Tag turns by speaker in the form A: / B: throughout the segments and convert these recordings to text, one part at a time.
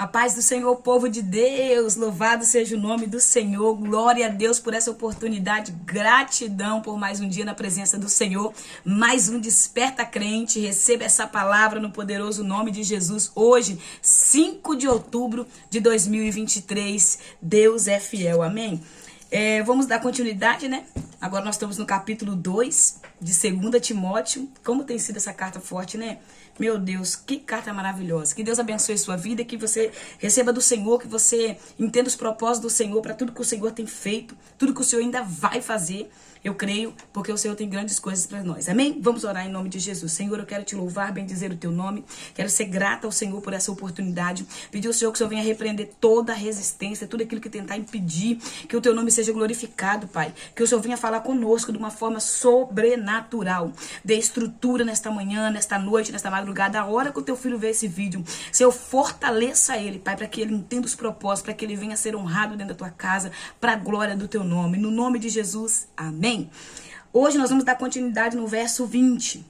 A: A paz do Senhor, povo de Deus, louvado seja o nome do Senhor, glória a Deus por essa oportunidade, gratidão por mais um dia na presença do Senhor, mais um Desperta Crente, receba essa palavra no poderoso nome de Jesus, hoje, 5 de outubro de 2023, Deus é fiel, amém? Vamos dar continuidade, né? Agora nós estamos no capítulo 2 de 2 Timóteo, como tem sido essa carta forte, né? Meu Deus, que carta maravilhosa. Que Deus abençoe sua vida, que você receba do Senhor, que você entenda os propósitos do Senhor para tudo que o Senhor tem feito, tudo que o Senhor ainda vai fazer. Eu creio, porque o Senhor tem grandes coisas para nós. Amém? Vamos orar em nome de Jesus. Senhor, eu quero te louvar, bendizer o teu nome. Quero ser grata ao Senhor por essa oportunidade. Pedir ao Senhor que o Senhor venha repreender toda a resistência, tudo aquilo que tentar impedir que o teu nome seja glorificado, Pai. Que o Senhor venha falar conosco de uma forma sobrenatural. Dê estrutura nesta manhã, nesta noite, nesta madrugada, a hora que o teu filho vê esse vídeo. Senhor, fortaleça ele, Pai, para que ele entenda os propósitos, para que ele venha ser honrado dentro da tua casa, para a glória do teu nome. No nome de Jesus, amém. Hoje nós vamos dar continuidade no verso 20.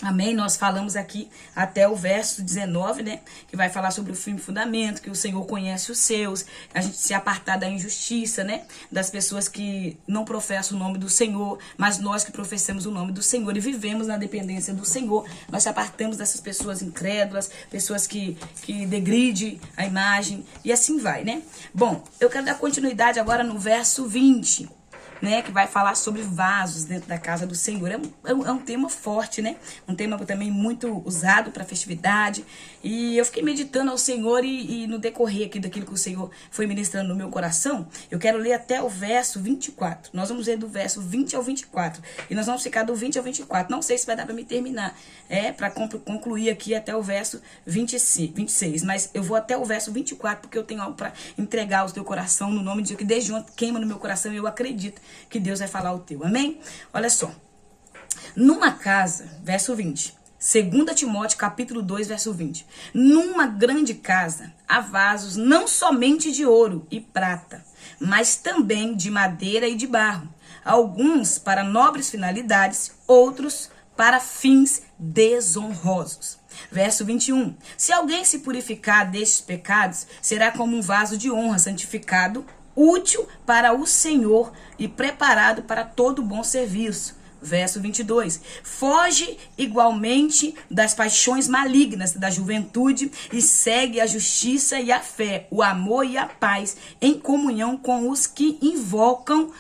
A: Amém? Nós falamos aqui até o verso 19, né? Que vai falar sobre o firme fundamento, que o Senhor conhece os seus, a gente se apartar da injustiça, né? Das pessoas que não professam o nome do Senhor, mas nós que professamos o nome do Senhor e vivemos na dependência do Senhor, nós se apartamos dessas pessoas incrédulas, pessoas que degridem a imagem e assim vai, né? Bom, eu quero dar continuidade agora no verso 20. Né, que vai falar sobre vasos dentro da casa do Senhor. É um tema forte, né? Um tema também muito usado para festividade. E eu fiquei meditando ao Senhor e no decorrer aqui daquilo que o Senhor foi ministrando no meu coração, eu quero ler até o verso 24. Nós vamos ler do verso 20 ao 24. E nós vamos ficar do 20 ao 24. Não sei se vai dar para me terminar. Para concluir aqui até o verso 26. Mas eu vou até o verso 24, porque eu tenho algo para entregar ao teu coração no nome de Deus, que desde ontem queima no meu coração e eu acredito que Deus vai falar o teu, amém? Olha só, numa casa, verso 20, 2 Timóteo capítulo 2, verso 20, numa grande casa há vasos não somente de ouro e prata, mas também de madeira e de barro, alguns para nobres finalidades, outros para fins desonrosos. Verso 21, se alguém se purificar destes pecados, será como um vaso de honra santificado, útil para o Senhor e preparado para todo bom serviço. Verso 22, foge igualmente das paixões malignas da juventude e segue a justiça e a fé, o amor e a paz, em comunhão com os que invocam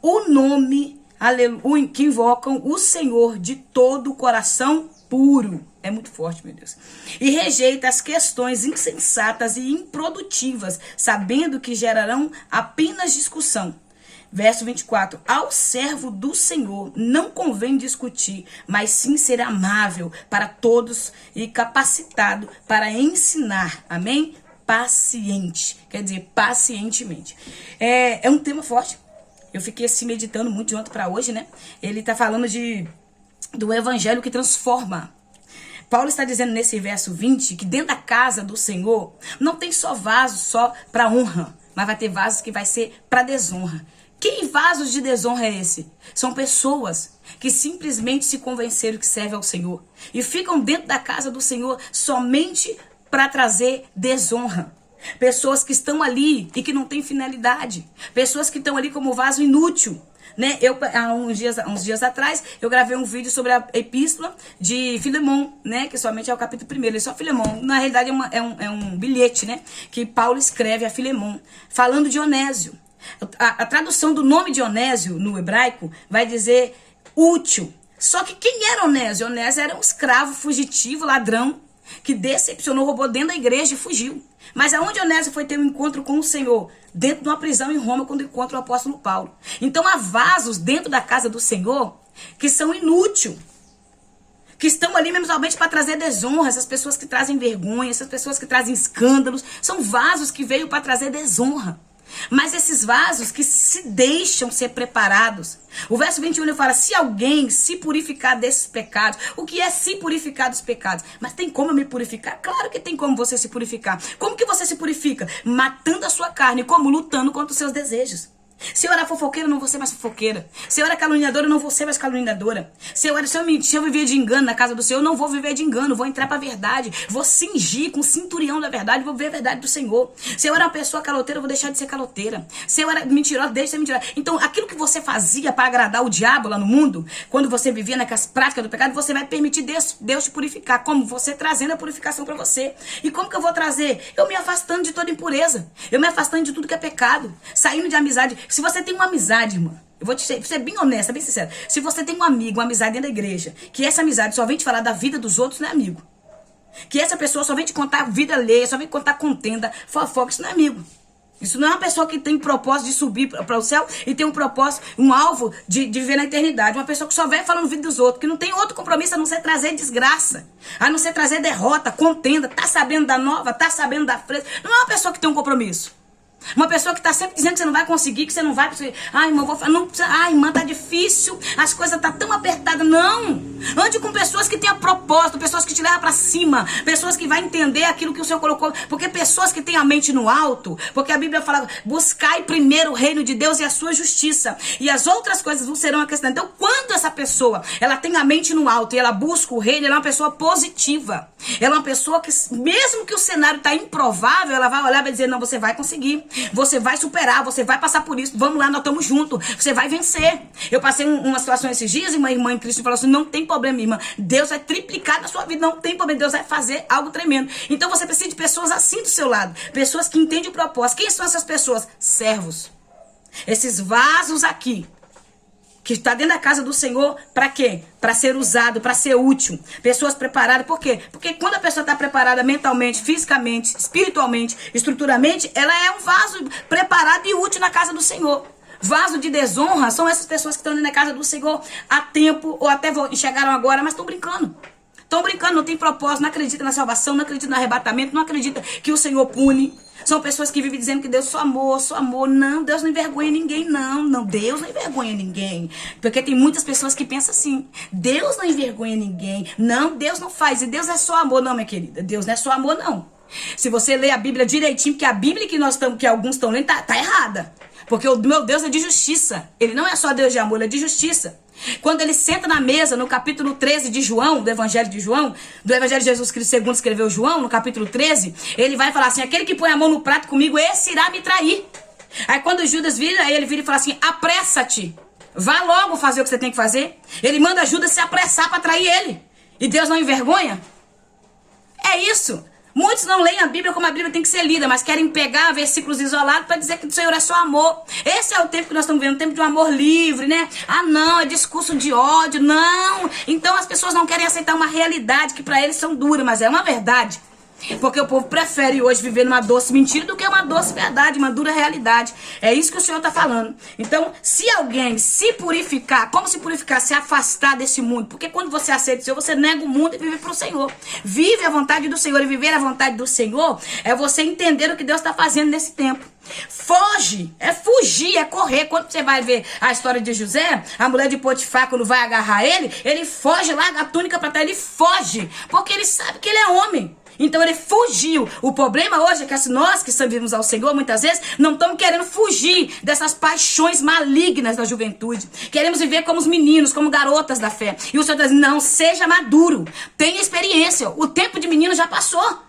A: o nome, aleluia, que invocam o Senhor de todo o coração puro. É muito forte, meu Deus. E rejeita as questões insensatas e improdutivas, sabendo que gerarão apenas discussão. Verso 24. Ao servo do Senhor não convém discutir, mas sim ser amável para todos e capacitado para ensinar. Amém? Paciente. Quer dizer, pacientemente. É um tema forte. Eu fiquei assim meditando muito de ontem para hoje, né? Ele está falando do evangelho que transforma. Paulo está dizendo nesse verso 20 que dentro da casa do Senhor não tem só vasos só para honra, mas vai ter vasos que vai ser para desonra. Que vasos de desonra é esse? São pessoas que simplesmente se convenceram que servem ao Senhor e ficam dentro da casa do Senhor somente para trazer desonra. Pessoas que estão ali e que não têm finalidade. Pessoas que estão ali como vaso inútil. Né? Há uns dias atrás, eu gravei um vídeo sobre a epístola de Filemon, né? Que somente é o capítulo 1, ele é só Filemon. Na realidade é um bilhete, né? Que Paulo escreve a Filemon, falando de Onésio. A tradução do nome de Onésio no hebraico vai dizer útil. Só que quem era Onésio? Onésio era um escravo fugitivo, ladrão, que decepcionou, roubou dentro da igreja e fugiu. Mas aonde Onésio foi ter um encontro com o Senhor? Dentro de uma prisão em Roma, quando encontra o apóstolo Paulo. Então há vasos dentro da casa do Senhor que são inúteis, que estão ali mesmo somente para trazer desonra. Essas pessoas que trazem vergonha, essas pessoas que trazem escândalos, são vasos que veio para trazer desonra. Mas esses vasos que se deixam ser preparados. O verso 21 ele fala, se alguém se purificar desses pecados. O que é se purificar dos pecados? Mas tem como eu me purificar? Claro que tem como você se purificar. Como que você se purifica? Matando a sua carne, como? Lutando contra os seus desejos. Se eu era fofoqueira, eu não vou ser mais fofoqueira. Se eu era caluniadora, eu não vou ser mais caluniadora. Se eu vivia de engano na casa do Senhor, eu não vou viver de engano. Vou entrar pra verdade. Vou cingir com o cinturão da verdade. Vou ver a verdade do Senhor. Se eu era uma pessoa caloteira, eu vou deixar de ser caloteira. Se eu era mentirosa, deixa de ser mentirosa. Então, aquilo que você fazia para agradar o diabo lá no mundo, quando você vivia naquelas práticas do pecado, você vai permitir Deus te purificar. Como? Você trazendo a purificação pra você. E como que eu vou trazer? Eu me afastando de toda impureza. Eu me afastando de tudo que é pecado. Saindo de amizade. Se você tem uma amizade, irmã, eu vou te ser bem honesta, bem sincera. Se você tem um amigo, uma amizade dentro da igreja, que essa amizade só vem te falar da vida dos outros, não é amigo. Que essa pessoa só vem te contar vida alheia, só vem te contar contenda, fofoca, isso não é amigo. Isso não é uma pessoa que tem propósito de subir para o céu e tem um propósito, um alvo de viver na eternidade. Uma pessoa que só vem falando vida dos outros, que não tem outro compromisso a não ser trazer desgraça, a não ser trazer derrota, contenda, tá sabendo da nova, tá sabendo da fresa. Não é uma pessoa que tem um compromisso. Uma pessoa que está sempre dizendo que você não vai conseguir, que você não vai conseguir. Ai, irmã, não precisa. Ai, irmã, tá difícil. As coisas tá tão apertadas. Não. Ande com pessoas que tenham propósito, pessoas que te levam para cima, pessoas que vão entender aquilo que o Senhor colocou. Porque pessoas que têm a mente no alto, porque a Bíblia fala, buscai primeiro o reino de Deus e a sua justiça, e as outras coisas vos serão acrescentadas. Então, quando essa pessoa, ela tem a mente no alto e ela busca o reino, ela é uma pessoa positiva. Ela é uma pessoa que, mesmo que o cenário tá improvável, ela vai olhar e vai dizer, não, você vai conseguir. Você vai superar, você vai passar por isso. Vamos lá, nós estamos juntos. Você vai vencer. Eu passei uma situação esses dias e uma irmã em Cristo falou assim, não tem problema, irmã. Deus vai triplicar na sua vida. Não tem problema. Deus vai fazer algo tremendo. Então você precisa de pessoas assim do seu lado. Pessoas que entendem o propósito. Quem são essas pessoas? Servos. Esses vasos aqui, que está dentro da casa do Senhor, para quê? Para ser usado, para ser útil. Pessoas preparadas, por quê? Porque quando a pessoa está preparada mentalmente, fisicamente, espiritualmente, estruturalmente, ela é um vaso preparado e útil na casa do Senhor. Vaso de desonra são essas pessoas que estão dentro da casa do Senhor há tempo, ou até chegaram agora, mas estão brincando. Estão brincando, não tem propósito, não acredita na salvação, não acredita no arrebatamento, não acredita que o Senhor pune. São pessoas que vivem dizendo que Deus só amor, só amor. Não, Deus não envergonha ninguém, não. Não, Deus não envergonha ninguém. Porque tem muitas pessoas que pensam assim. Deus não envergonha ninguém. Não, Deus não faz. E Deus é só amor. Não, minha querida. Deus não é só amor, não. Se você ler a Bíblia direitinho, porque a Bíblia que alguns estão lendo, tá errada. Porque o meu Deus é de justiça. Ele não é só Deus de amor, ele é de justiça. Quando ele senta na mesa, no capítulo 13 de João, do Evangelho de João, do Evangelho de Jesus Cristo segundo escreveu João, no capítulo 13, ele vai falar assim, aquele que põe a mão no prato comigo, esse irá me trair. Aí quando Judas vira, aí ele vira e fala assim, apressa-te, vá logo fazer o que você tem que fazer. Ele manda Judas se apressar para trair ele. E Deus não envergonha? É isso. Muitos não leem a Bíblia como a Bíblia tem que ser lida, mas querem pegar versículos isolados para dizer que o Senhor é só amor. Esse é o tempo que nós estamos vendo, um tempo de um amor livre, né? Ah, não, é discurso de ódio, não. Então as pessoas não querem aceitar uma realidade que para eles são duras, mas é uma verdade. Porque o povo prefere hoje viver numa doce mentira do que uma doce verdade, uma dura realidade. É isso que o Senhor está falando. Então, se alguém se purificar, como se purificar? Se afastar desse mundo. Porque quando você aceita o Senhor, você nega o mundo e vive para o Senhor. Vive a vontade do Senhor. E viver a vontade do Senhor é você entender o que Deus está fazendo nesse tempo. Foge, é fugir, é correr. Quando você vai ver a história de José, a mulher de Potifar, quando vai agarrar ele foge, larga a túnica para trás, ele foge. Porque ele sabe que ele é homem. Então ele fugiu. O problema hoje é que nós que servimos ao Senhor, muitas vezes, não estamos querendo fugir dessas paixões malignas da juventude. Queremos viver como os meninos, como garotas da fé. E o Senhor diz, não, seja maduro, tenha experiência. O tempo de menino já passou.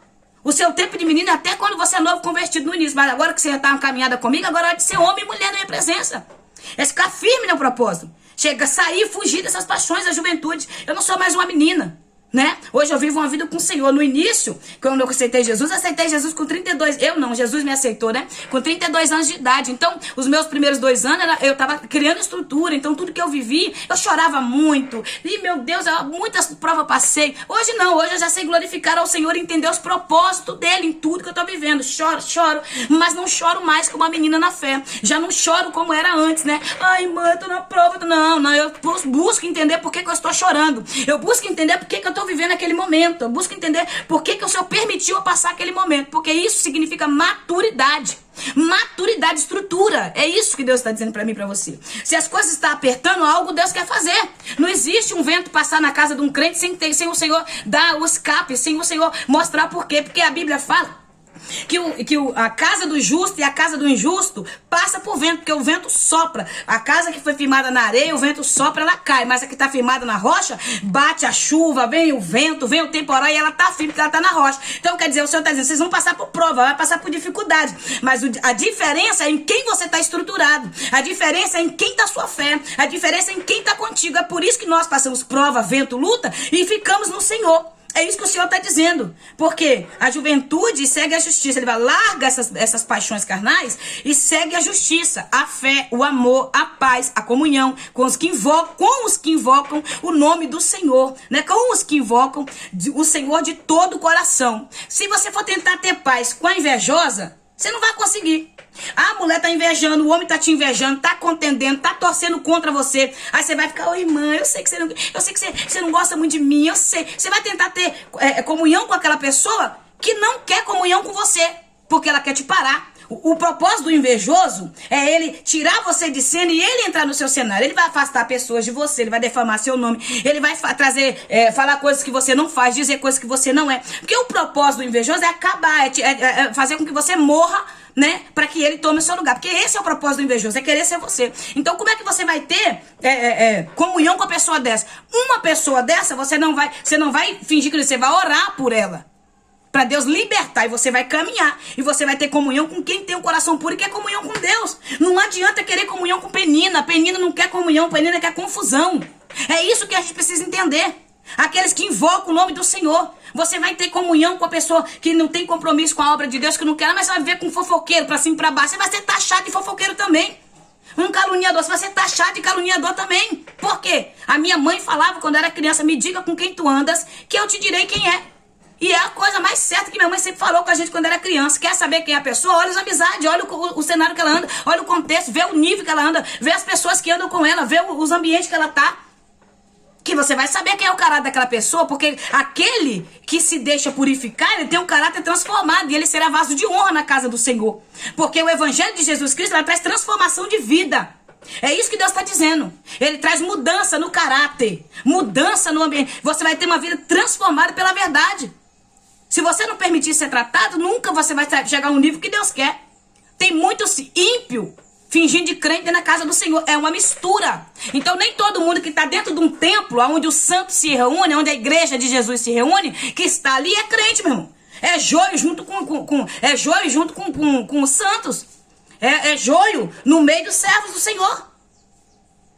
A: O seu tempo de menino é até quando você é novo convertido no início. Mas agora que você já está caminhada comigo, agora é hora de ser homem e mulher na minha presença. É ficar firme no propósito. Chega, sair, fugir dessas paixões da juventude. Eu não sou mais uma menina. Né? Hoje eu vivo uma vida com o Senhor. No início, quando eu aceitei Jesus com 32, eu não, Jesus me aceitou, né? Com 32 anos de idade. Então, os meus primeiros 2 anos, eu tava criando estrutura. Então, tudo que eu vivi, eu chorava muito. E, meu Deus, muitas provas passei. Hoje não, hoje eu já sei glorificar ao Senhor e entender os propósitos dele em tudo que eu tô vivendo. Choro, mas não choro mais como uma menina na fé. Já não choro como era antes, né? Ai, mãe, eu tô na prova. Não, eu busco entender por que eu estou chorando. Eu busco entender por que eu estou vivendo aquele momento. Eu busco entender por que o Senhor permitiu eu passar aquele momento. Porque isso significa maturidade. Maturidade, estrutura. É isso que Deus está dizendo para mim e para você. Se as coisas estão apertando, algo Deus quer fazer. Não existe um vento passar na casa de um crente sem o Senhor dar o escape, sem o Senhor mostrar por quê. Porque a Bíblia fala A casa do justo e a casa do injusto passa por vento, porque o vento sopra. A casa que foi firmada na areia, o vento sopra, ela cai. Mas a que está firmada na rocha, bate a chuva, vem o vento, vem o temporal e ela está firme, porque ela está na rocha. Então quer dizer, o Senhor está dizendo, vocês vão passar por prova, vai passar por dificuldade. Mas a diferença é em quem você está estruturado. A diferença é em quem está a sua fé. A diferença é em quem está contigo. É por isso que nós passamos prova, vento, luta e ficamos no Senhor. É isso que o Senhor está dizendo. Porque a juventude segue a justiça. Ele vai largar essas paixões carnais e segue a justiça, a fé, o amor, a paz, a comunhão com os que invocam o nome do Senhor, né? Com os que invocam o Senhor de todo o coração. Se você for tentar ter paz com a invejosa, você não vai conseguir. A mulher tá invejando, o homem tá te invejando, tá contendendo, tá torcendo contra você. Aí você vai ficar, ô irmã, eu sei que você não gosta muito de mim, eu sei. Você vai tentar ter comunhão com aquela pessoa que não quer comunhão com você, porque ela quer te parar. O propósito do invejoso é ele tirar você de cena e ele entrar no seu cenário. Ele vai afastar pessoas de você, ele vai defamar seu nome, ele vai falar coisas que você não faz, dizer coisas que você não é. Porque o propósito do invejoso é acabar, é fazer com que você morra, né, para que ele tome o seu lugar. Porque esse é o propósito do invejoso, é querer ser você. Então como é que você vai ter comunhão com a pessoa dessa? Uma pessoa dessa, você não vai fingir que você vai orar por ela, para Deus libertar, e você vai caminhar, e você vai ter comunhão com quem tem o coração puro e quer comunhão com Deus. Não adianta querer comunhão com Penina. Penina não quer comunhão, Penina quer confusão. É isso que a gente precisa entender. Aqueles que invocam o nome do Senhor. Você vai ter comunhão com a pessoa que não tem compromisso com a obra de Deus, que não quer, mas você vai viver com fofoqueiro pra cima e pra baixo. Você vai ser taxado de fofoqueiro também. Um caluniador, você vai ser taxado de caluniador também. Por quê? A minha mãe falava quando eu era criança, me diga com quem tu andas, que eu te direi quem é. E é a coisa mais certa que minha mãe sempre falou com a gente quando era criança. Quer saber quem é a pessoa? Olha as amizades, olha o cenário que ela anda, olha o contexto, vê o nível que ela anda, vê as pessoas que andam com ela, vê os ambientes que ela tá. Que você vai saber quem é o caráter daquela pessoa, porque aquele que se deixa purificar, ele tem um caráter transformado e ele será vaso de honra na casa do Senhor. Porque o evangelho de Jesus Cristo, ela traz transformação de vida. É isso que Deus está dizendo. Ele traz mudança no caráter, mudança no ambiente. Você vai ter uma vida transformada pela verdade. Se você não permitir ser tratado, nunca você vai chegar a um nível que Deus quer. Tem muitos ímpios fingindo de crente na casa do Senhor. É uma mistura. Então nem todo mundo que está dentro de um templo, onde os santos se reúnem, onde a igreja de Jesus se reúne, que está ali é crente, meu irmão. É joio junto com os santos. É joio no meio dos servos do Senhor.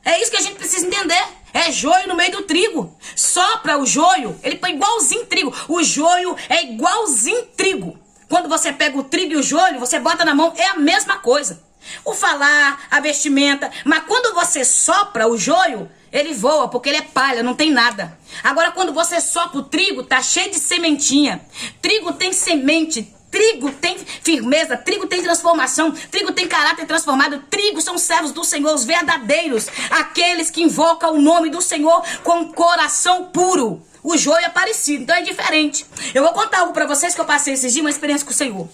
A: É isso que a gente precisa entender. É joio no meio do trigo. Sopra o joio, ele põe igualzinho trigo. O joio é igualzinho trigo. Quando você pega o trigo e o joio, você bota na mão, é a mesma coisa. O falar, a vestimenta. Mas quando você sopra o joio, ele voa, porque ele é palha, não tem nada. Agora quando você sopra o trigo, tá cheio de sementinha. Trigo tem semente. Trigo tem firmeza, trigo tem transformação, trigo tem caráter transformado. Trigo são servos do Senhor, os verdadeiros, aqueles que invocam o nome do Senhor com coração puro. O joio é parecido, então é diferente. Eu vou contar algo pra vocês que eu passei esses dias, uma experiência com o Senhor.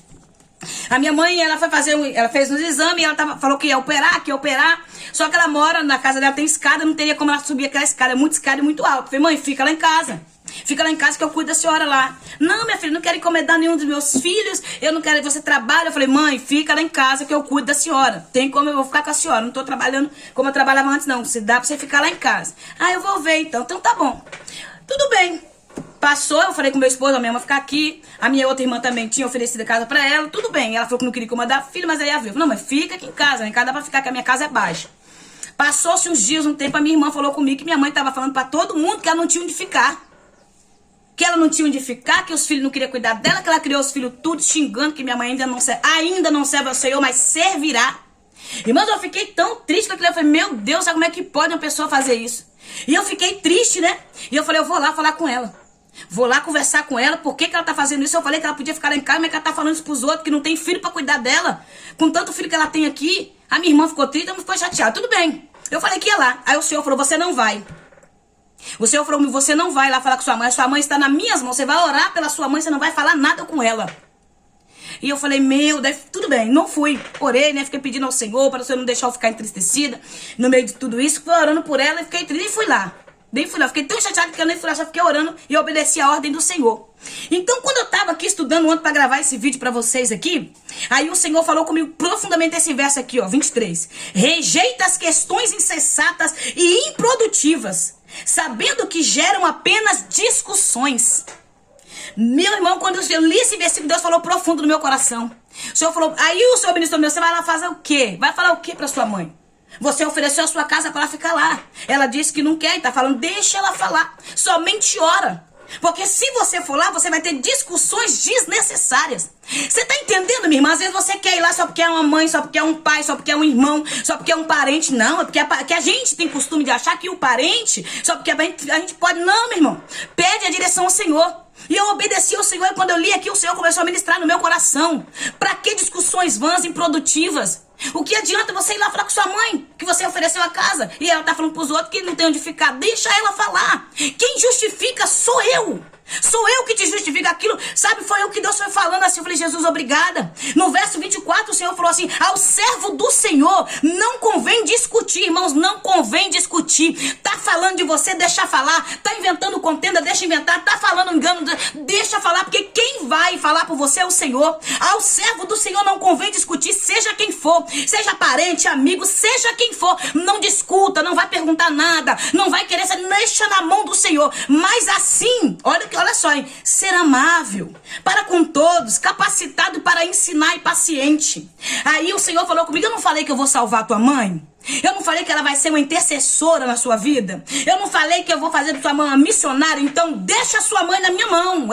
A: A minha mãe, ela fez uns exames, ela falou que ia operar, só que ela mora, na casa dela tem escada, não teria como ela subir aquela escada, é muito escada e muito alto. Eu falei, mãe, fica lá em casa. Fica lá em casa que eu cuido da senhora lá. Não, minha filha, não quero encomendar nenhum dos meus filhos. Eu não quero que você trabalhe. Eu falei, mãe, fica lá em casa que eu cuido da senhora. Tem como eu vou ficar com a senhora. Não tô trabalhando como eu trabalhava antes, não. Se dá pra você ficar lá em casa. Ah, eu vou ver então. Então tá bom. Tudo bem. Passou, eu falei com meu esposo, a minha irmã ficar aqui. A minha outra irmã também tinha oferecido a casa pra ela. Tudo bem. Ela falou que não queria incomodar a filha, mas aí ela viu. Não, mas fica aqui em casa. Lá em casa dá pra ficar, que a minha casa é baixa. Passou-se uns dias, um tempo, a minha irmã falou comigo que minha mãe tava falando pra todo mundo que ela não tinha onde ficar. Que ela não tinha onde ficar, que os filhos não queriam cuidar dela, que ela criou os filhos tudo xingando, que minha mãe ainda não serve ao Senhor, mas servirá. Irmãos, eu fiquei tão triste com aquilo. Eu falei, meu Deus, sabe como é que pode uma pessoa fazer isso? E eu fiquei triste, né? E eu falei, eu vou lá falar com ela. Vou lá conversar com ela, por que ela tá fazendo isso? Eu falei que ela podia ficar lá em casa, mas que ela tá falando isso pros outros, que não tem filho pra cuidar dela. Com tanto filho que ela tem aqui, a minha irmã ficou triste, ela ficou chateada. Tudo bem. Eu falei que ia lá. Aí o Senhor falou, você não vai. O Senhor falou, você não vai lá falar com sua mãe está nas minhas mãos, você vai orar pela sua mãe, você não vai falar nada com ela. E eu falei, meu Deus, tudo bem, não fui. Orei, né, fiquei pedindo ao Senhor para o Senhor não deixar eu ficar entristecida no meio de tudo isso. Fui orando por ela e fiquei triste e fui lá. Nem fui lá, fiquei tão chateada que eu nem fui lá, só fiquei orando e obedeci a ordem do Senhor. Então, quando eu tava aqui estudando ontem para gravar esse vídeo para vocês aqui, aí o Senhor falou comigo profundamente esse verso aqui, ó, 23. Rejeita as questões insensatas e improdutivas, sabendo que geram apenas discussões. Meu irmão, quando eu li esse versículo, Deus falou profundo no meu coração. O Senhor falou, aí o Senhor ministrou meu, você vai lá fazer o quê? Vai falar o quê para sua mãe? Você ofereceu a sua casa para ela ficar lá. Ela disse que não quer e tá falando, deixa ela falar. Somente ora. Porque se você for lá, você vai ter discussões desnecessárias. Você tá entendendo, minha irmã? Às vezes você quer ir lá só porque é uma mãe, só porque é um pai, só porque é um irmão, só porque é um parente. Não, é porque a gente tem costume de achar que o parente, só porque a gente pode. Não, meu irmão. Pede a direção ao Senhor. E eu obedeci ao Senhor, e quando eu li aqui, o Senhor começou a ministrar no meu coração. Pra que discussões vãs, improdutivas? O que adianta você ir lá falar com sua mãe que você ofereceu a casa e ela tá falando pros outros que não tem onde ficar? Deixa ela falar. Quem justifica sou eu. Sou eu que te justifico aquilo. Sabe, foi eu que Deus foi falando assim. Eu falei, Jesus, obrigada. No verso 24, o Senhor falou assim, ao servo do Senhor não convém discutir, irmãos, não convém discutir. Tá falando de você, deixa falar. Tá inventando contenda, deixa inventar. Tá falando engano, deixa falar, porque quem vai falar por você é o Senhor. Ao servo do Senhor não convém discutir, seja quem for, seja parente, amigo, seja quem for. Não discuta, não vai perguntar nada, não vai querer, deixa na mão do Senhor. Mas assim, olha só, hein? Ser amável para com todos, capacitado para ensinar e paciente. Aí o Senhor falou comigo, eu não falei que eu vou salvar a tua mãe? Eu não falei que ela vai ser uma intercessora na sua vida? Eu não falei que eu vou fazer da sua mãe uma missionária? Então deixa a sua mãe na minha mão.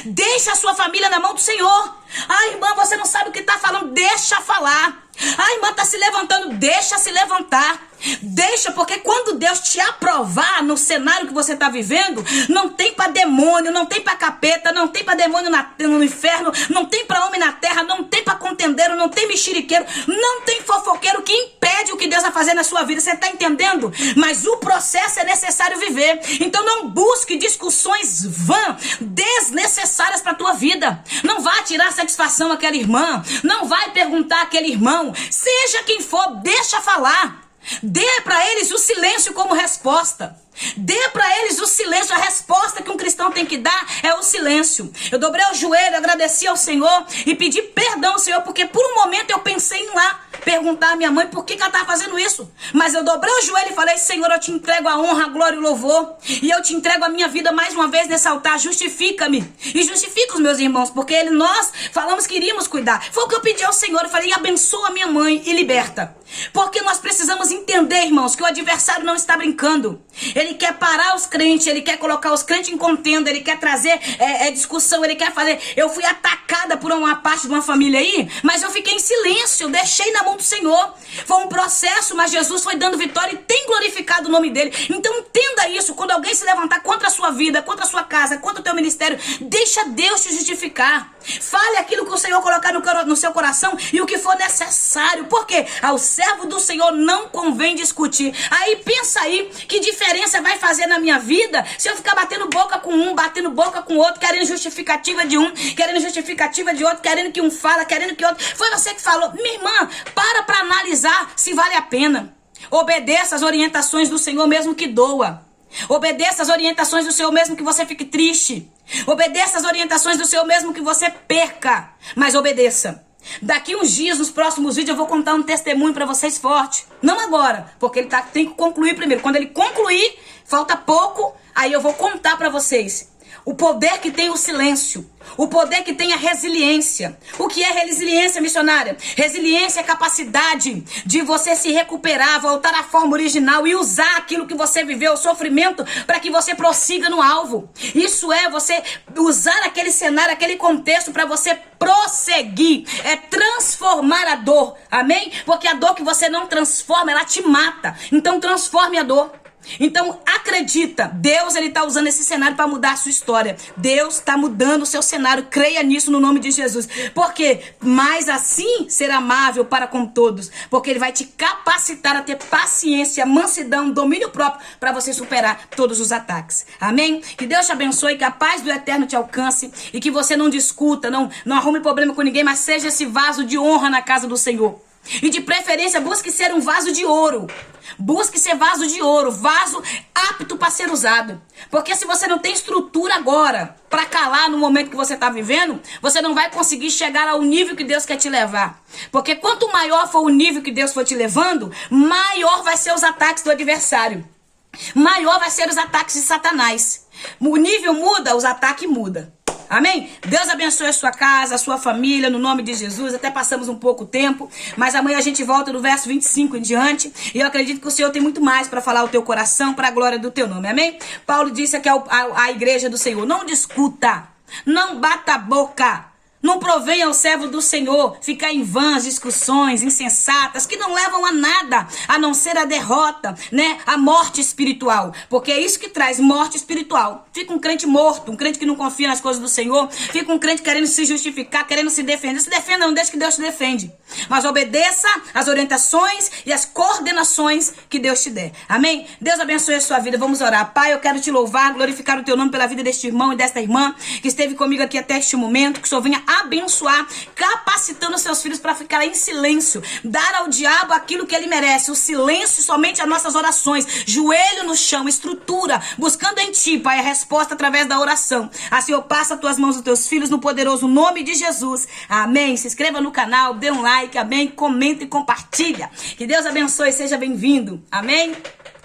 A: Deixa a sua família na mão do Senhor. Ai, irmã, você não sabe o que tá falando, deixa falar. Ai, irmã, tá se levantando, deixa se levantar. Deixa, porque quando Deus te aprovar no cenário que você está vivendo, não tem para demônio, não tem para capeta, não tem para demônio no inferno, não tem para homem na terra, não tem para contendeiro, não tem mexeriqueiro, não tem fofoqueiro que impede o que Deus vai fazer na sua vida. Você está entendendo? Mas o processo é necessário viver. Então não busque discussões vãs, desnecessárias para a tua vida. Não vai tirar satisfação àquela irmã, não vai perguntar àquele irmão. Seja quem for, deixa falar. Dê para eles o silêncio como resposta. Dê para eles o silêncio. A resposta que um cristão tem que dar é o silêncio. Eu dobrei o joelho, agradeci ao Senhor e pedi perdão ao Senhor, porque por um momento eu pensei em ir lá perguntar à minha mãe por que ela estava fazendo isso. Mas eu dobrei o joelho e falei, Senhor, eu te entrego a honra, a glória e o louvor. E eu te entrego a minha vida mais uma vez nesse altar. Justifica-me. E justifica os meus irmãos, porque nós falamos que iríamos cuidar. Foi o que eu pedi ao Senhor. Eu falei, abençoa a minha mãe e liberta. Porque nós precisamos entender, irmãos, que o adversário não está brincando. Ele quer parar os crentes, ele quer colocar os crentes em contenda, ele quer trazer discussão, ele quer fazer... Eu fui atacada por uma parte de uma família aí, mas eu fiquei em silêncio, eu deixei na mão do Senhor. Foi um processo, mas Jesus foi dando vitória e tem glorificado o nome dele. Então entenda isso, quando alguém se levantar contra a sua vida, contra a sua casa, contra o teu ministério, deixa Deus te justificar. Fale aquilo que o Senhor colocar no seu coração e o que for necessário. Por quê? Ao servo do Senhor não convém discutir. Aí pensa aí, que diferença vai fazer na minha vida se eu ficar batendo boca com um, batendo boca com outro, querendo justificativa de um, querendo justificativa de outro, querendo que um fala, querendo que outro... Foi você que falou. Minha irmã, para analisar se vale a pena. Obedeça as orientações do Senhor mesmo que doa. Obedeça as orientações do Senhor mesmo que você fique triste. Obedeça as orientações do Senhor mesmo que você perca. Mas obedeça. Daqui uns dias, nos próximos vídeos, eu vou contar um testemunho para vocês forte. Não agora, porque ele tem que concluir primeiro. Quando ele concluir, falta pouco, aí eu vou contar para vocês o poder que tem o silêncio, o poder que tem a resiliência. O que é resiliência, missionária? Resiliência é a capacidade de você se recuperar, voltar à forma original e usar aquilo que você viveu, o sofrimento, para que você prossiga no alvo. Isso é você usar aquele cenário, aquele contexto para você prosseguir. É transformar a dor, amém? Porque a dor que você não transforma, ela te mata. Então transforme a dor. Então acredita, Deus ele está usando esse cenário para mudar a sua história. Deus está mudando o seu cenário, creia nisso no nome de Jesus. Porque mais assim ser amável para com todos, porque ele vai te capacitar a ter paciência, mansidão, domínio próprio para você superar todos os ataques. Amém? Que Deus te abençoe, que a paz do eterno te alcance e que você não discuta, não arrume problema com ninguém, mas seja esse vaso de honra na casa do Senhor. E de preferência, busque ser um vaso de ouro. Busque ser vaso de ouro, vaso apto para ser usado. Porque se você não tem estrutura agora para calar no momento que você está vivendo, você não vai conseguir chegar ao nível que Deus quer te levar. Porque quanto maior for o nível que Deus for te levando, maior vai ser os ataques do adversário. Maior vai ser os ataques de Satanás. O nível muda, os ataques mudam. Amém? Deus abençoe a sua casa, a sua família, no nome de Jesus. Até passamos um pouco tempo, mas amanhã a gente volta no verso 25 em diante. E eu acredito que o Senhor tem muito mais para falar ao teu coração, para a glória do teu nome. Amém? Paulo disse aqui à igreja do Senhor: não discuta, não bata a boca. Não provenha ao servo do Senhor ficar em vãs discussões insensatas que não levam a nada, a não ser a derrota, né? A morte espiritual. Porque é isso que traz morte espiritual. Fica um crente morto, um crente que não confia nas coisas do Senhor. Fica um crente querendo se justificar, querendo se defender. Se defenda, não deixe que Deus te defende. Mas obedeça as orientações e as coordenações que Deus te der. Amém? Deus abençoe a sua vida. Vamos orar. Pai, eu quero te louvar, glorificar o teu nome pela vida deste irmão e desta irmã que esteve comigo aqui até este momento. Que o Senhor venha abençoar, capacitando os seus filhos para ficar em silêncio, dar ao diabo aquilo que ele merece, o silêncio, somente as nossas orações, joelho no chão, estrutura, buscando em ti, Pai, a resposta através da oração. Assim eu passo as tuas mãos dos teus filhos no poderoso nome de Jesus. Amém. Se inscreva no canal, dê um like, amém, comenta e compartilha. Que Deus abençoe, seja bem-vindo. Amém.